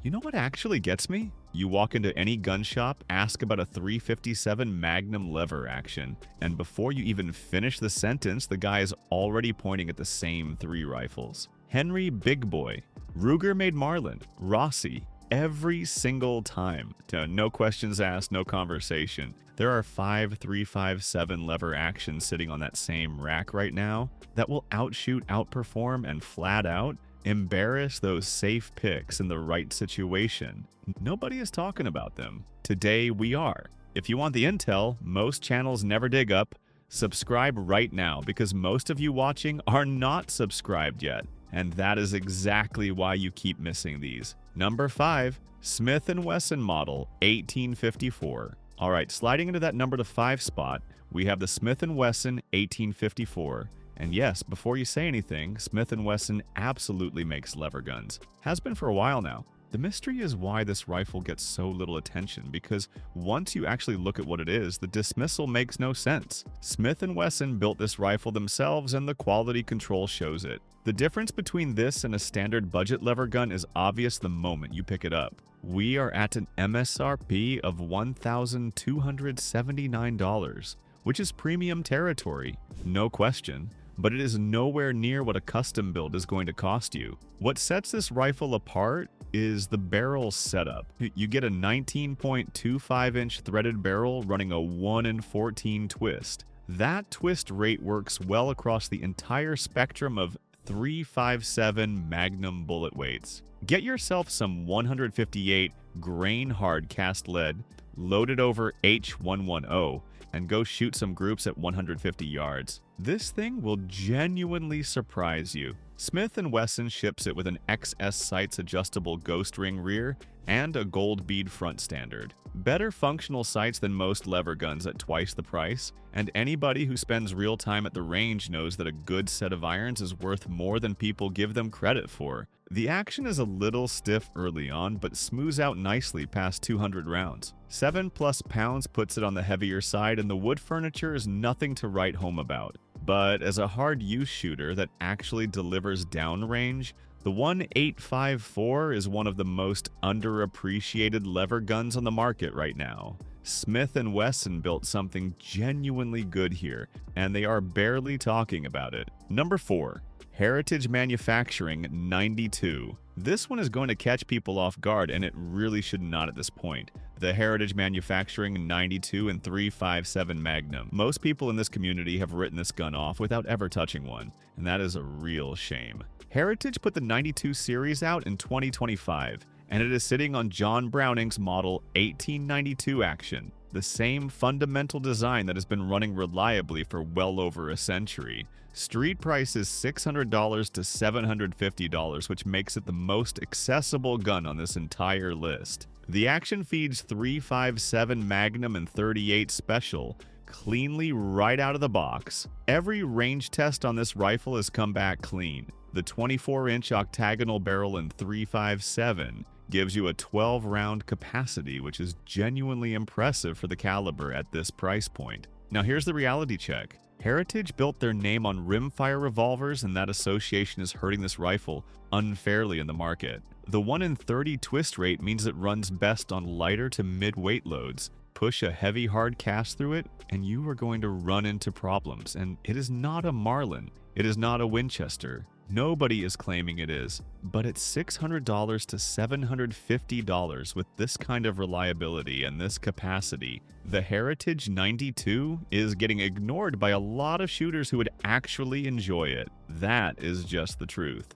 You know what actually gets me? You walk into any gun shop, ask about a 357 Magnum lever action, and before you even finish the sentence, the guy is already pointing at the same three rifles. Henry Big Boy, Ruger made Marlin, Rossi, every single time. No questions asked, no conversation. There are 5 357 lever actions sitting on that same rack right now that will outshoot, outperform, and flat out embarrass those safe picks in the right situation. Nobody is talking about them. Today we are. If you want the intel most channels never dig up, subscribe right now because most of you watching are not subscribed yet. And that is exactly why you keep missing these. Number 5, Smith & Wesson Model 1854. All right, sliding into that number to 5 spot, we have the Smith & Wesson 1854. And yes, before you say anything, Smith & Wesson absolutely makes lever guns. Has been for a while now. The mystery is why this rifle gets so little attention, because once you actually look at what it is, the dismissal makes no sense. Smith & Wesson built this rifle themselves and the quality control shows it. The difference between this and a standard budget lever gun is obvious the moment you pick it up. We are at an MSRP of $1,279, which is premium territory, no question. But it is nowhere near what a custom build is going to cost you. What sets this rifle apart is the barrel setup. You get a 19.25-inch threaded barrel running a 1 in 14 twist. That twist rate works well across the entire spectrum of 357 Magnum bullet weights. Get yourself some 158 grain hard cast lead loaded over H110 and go shoot some groups at 150 yards. This thing will genuinely surprise you. Smith & Wesson ships it with an XS Sights adjustable ghost ring rear and a gold bead front standard. Better functional sights than most lever guns at twice the price, and anybody who spends real time at the range knows that a good set of irons is worth more than people give them credit for. The action is a little stiff early on, but smooths out nicely past 200 rounds. 7+ pounds puts it on the heavier side, and the wood furniture is nothing to write home about. But as a hard use shooter that actually delivers downrange, the 1854 is one of the most underappreciated lever guns on the market right now. Smith & Wesson built something genuinely good here, and they are barely talking about it. Number 4. Heritage Manufacturing 92. This one is going to catch people off guard, and it really should not at this point. The Heritage Manufacturing 92 and 357 Magnum. Most people in this community have written this gun off without ever touching one, and that is a real shame. Heritage put the 92 series out in 2025, and it is sitting on John Browning's Model 1892 action, the same fundamental design that has been running reliably for well over a century. Street price is $600 to $750, which makes it the most accessible gun on this entire list. The action feeds 357 Magnum and 38 Special cleanly right out of the box. Every range test on this rifle has come back clean. The 24-inch octagonal barrel in 357 gives you a 12-round capacity, which is genuinely impressive for the caliber at this price point. Now here's the reality check. Heritage built their name on rimfire revolvers, and that association is hurting this rifle unfairly in the market. The 1 in 30 twist rate means it runs best on lighter to mid-weight loads. Push a heavy hard cast through it, and you are going to run into problems. And it is not a Marlin. It is not a Winchester. Nobody is claiming it is, but at $600 to $750 with this kind of reliability and this capacity, the Heritage 92 is getting ignored by a lot of shooters who would actually enjoy it. That is just the truth.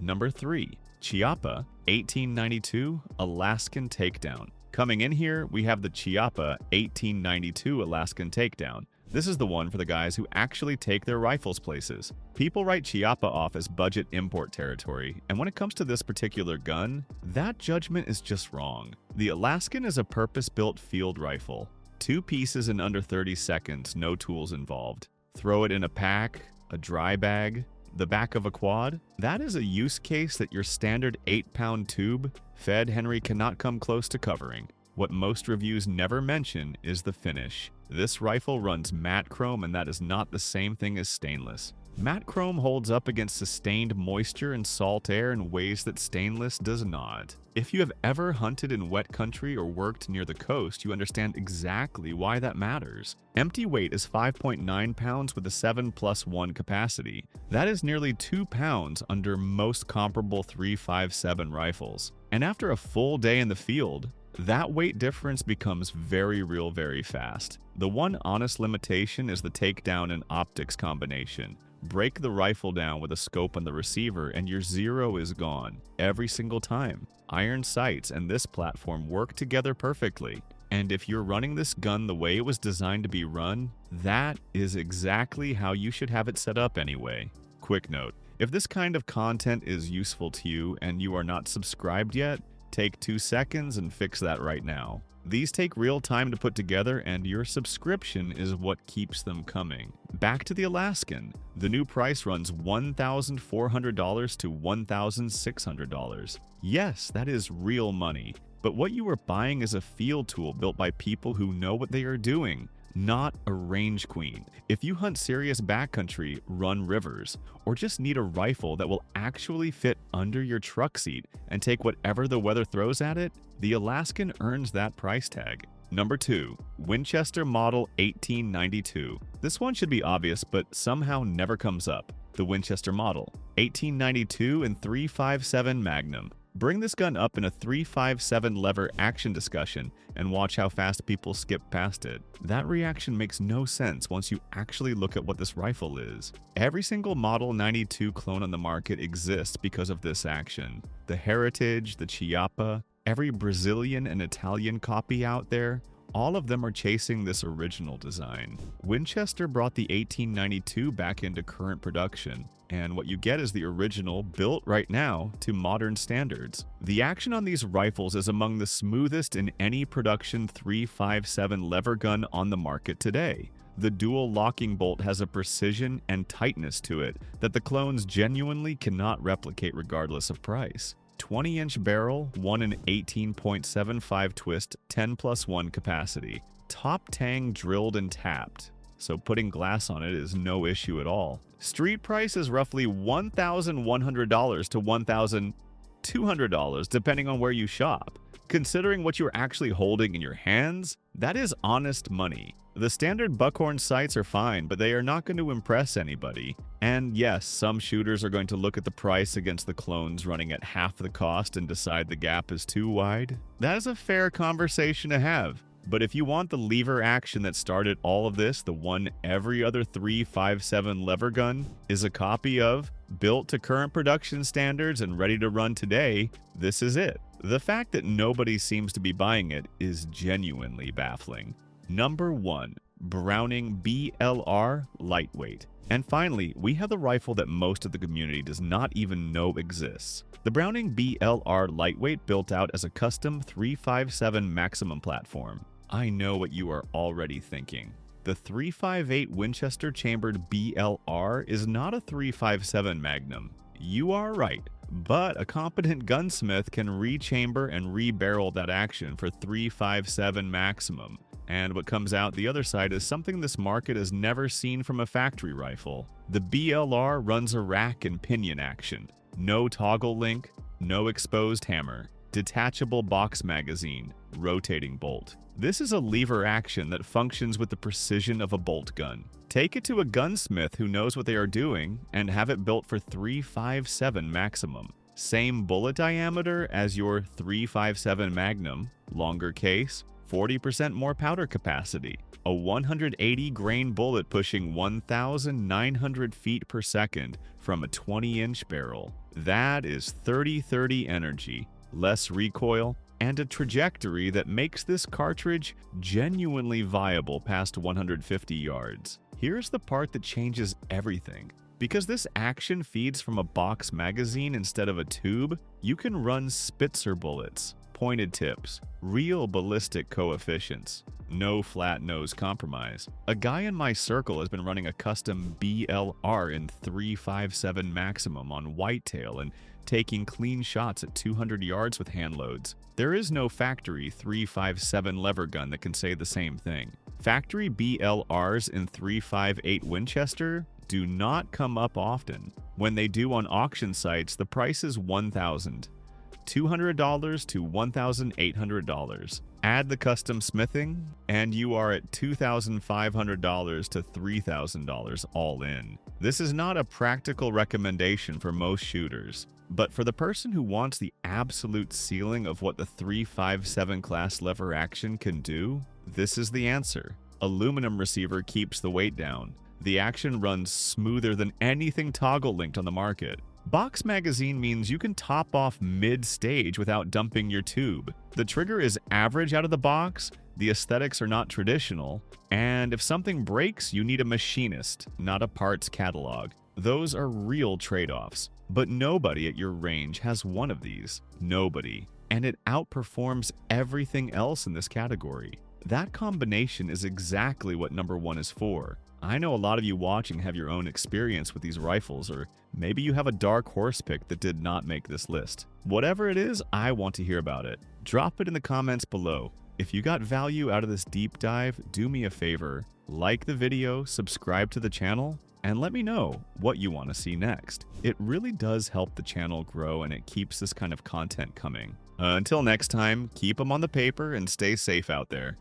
Number 3. Chiappa 1892 Alaskan Takedown. Coming in here, we have the Chiappa 1892 Alaskan Takedown. This is the one for the guys who actually take their rifles places. People write Chiappa off as budget import territory, and when it comes to this particular gun, that judgment is just wrong. The Alaskan is a purpose-built field rifle. 2 pieces in under 30 seconds, no tools involved. Throw it in a pack, a dry bag, the back of a quad. That is a use case that your standard 8-pound tube fed Henry cannot come close to covering. What most reviews never mention is the finish. This rifle runs matte chrome, and that is not the same thing as stainless. Matte chrome holds up against sustained moisture and salt air in ways that stainless does not. If you have ever hunted in wet country or worked near the coast, you understand exactly why that matters. Empty weight is 5.9 pounds with a 7+1 capacity. That is nearly 2 pounds under most comparable 3.57 rifles. And after a full day in the field, that weight difference becomes very real very fast. The one honest limitation is the takedown and optics combination. Break the rifle down with a scope on the receiver and your zero is gone every single time. Iron sights and this platform work together perfectly. And if you're running this gun the way it was designed to be run, that is exactly how you should have it set up anyway. Quick note, if this kind of content is useful to you and you are not subscribed yet, take 2 seconds and fix that right now. These take real time to put together and your subscription is what keeps them coming. Back to the Alaskan. The new price runs $1,400 to $1,600. Yes, that is real money. But what you are buying is a field tool built by people who know what they are doing, not a range queen. If you hunt serious backcountry, run rivers, or just need a rifle that will actually fit under your truck seat and take whatever the weather throws at it, the Alaskan earns that price tag. Number 2. Winchester Model 1892. This one should be obvious, but somehow never comes up. The Winchester Model 1892 and 3.57 Magnum. Bring this gun up in a 3.57 lever action discussion and watch how fast people skip past it. That reaction makes no sense once you actually look at what this rifle is. Every single Model 92 clone on the market exists because of this action. The Heritage, the Chiappa, every Brazilian and Italian copy out there, all of them are chasing this original design. Winchester brought the 1892 back into current production, and what you get is the original built right now to modern standards. The action on these rifles is among the smoothest in any production 3.57 lever gun on the market today. The dual locking bolt has a precision and tightness to it that the clones genuinely cannot replicate regardless of price. 20-inch barrel, 1 in 18.75 twist, 10+1 capacity. Top tang drilled and tapped, so putting glass on it is no issue at all. Street price is roughly $1,100 to $1,200 depending on where you shop. Considering what you're actually holding in your hands, that is honest money. The standard buckhorn sights are fine, but they are not going to impress anybody. And yes, some shooters are going to look at the price against the clones running at half the cost and decide the gap is too wide. That is a fair conversation to have. But if you want the lever action that started all of this, the one every other 3.57 lever gun is a copy of, built to current production standards and ready to run today, this is it. The fact that nobody seems to be buying it is genuinely baffling. Number 1. Browning BLR Lightweight. And finally, we have the rifle that most of the community does not even know exists. The Browning BLR Lightweight built out as a custom 3.57 Maximum platform. I know what you are already thinking. The 3.58 Winchester chambered BLR is not a 3.57 Magnum. You are right, but a competent gunsmith can rechamber and rebarrel that action for 3.57 Maximum. And what comes out the other side is something this market has never seen from a factory rifle. The BLR runs a rack and pinion action. No toggle link, no exposed hammer, detachable box magazine, rotating bolt. This is a lever action that functions with the precision of a bolt gun. Take it to a gunsmith who knows what they are doing and have it built for 3.57 Maximum. Same bullet diameter as your 3.57 Magnum, longer case, 40% more powder capacity, a 180 grain bullet pushing 1,900 feet per second from a 20-inch barrel. That is 30-30 energy, less recoil, and a trajectory that makes this cartridge genuinely viable past 150 yards. Here's the part that changes everything. Because this action feeds from a box magazine instead of a tube, you can run Spitzer bullets, pointed tips, real ballistic coefficients, no flat nose compromise. A guy in my circle has been running a custom BLR in 3.57 Maximum on whitetail and taking clean shots at 200 yards with hand loads. There is no factory 3.57 lever gun that can say the same thing. Factory BLRs in 3.58 Winchester? do not come up often. When they do on auction sites, the price is $1,200 to $1,800. Add the custom smithing, and you are at $2,500 to $3,000 all in. This is not a practical recommendation for most shooters, but for the person who wants the absolute ceiling of what the 357 class lever action can do, this is the answer. Aluminum receiver keeps the weight down. The action runs smoother than anything toggle linked on the market. Box magazine means you can top off mid-stage without dumping your tube. The trigger is average out of the box, the aesthetics are not traditional, and if something breaks, you need a machinist, not a parts catalog. Those are real trade-offs. But nobody at your range has one of these. Nobody. And it outperforms everything else in this category. That combination is exactly what number one is for. I know a lot of you watching have your own experience with these rifles, or maybe you have a dark horse pick that did not make this list. Whatever it is, I want to hear about it. Drop it in the comments below. If you got value out of this deep dive, do me a favor, like the video, subscribe to the channel, and let me know what you want to see next. It really does help the channel grow, and it keeps this kind of content coming. Until next time, keep them on the paper and stay safe out there.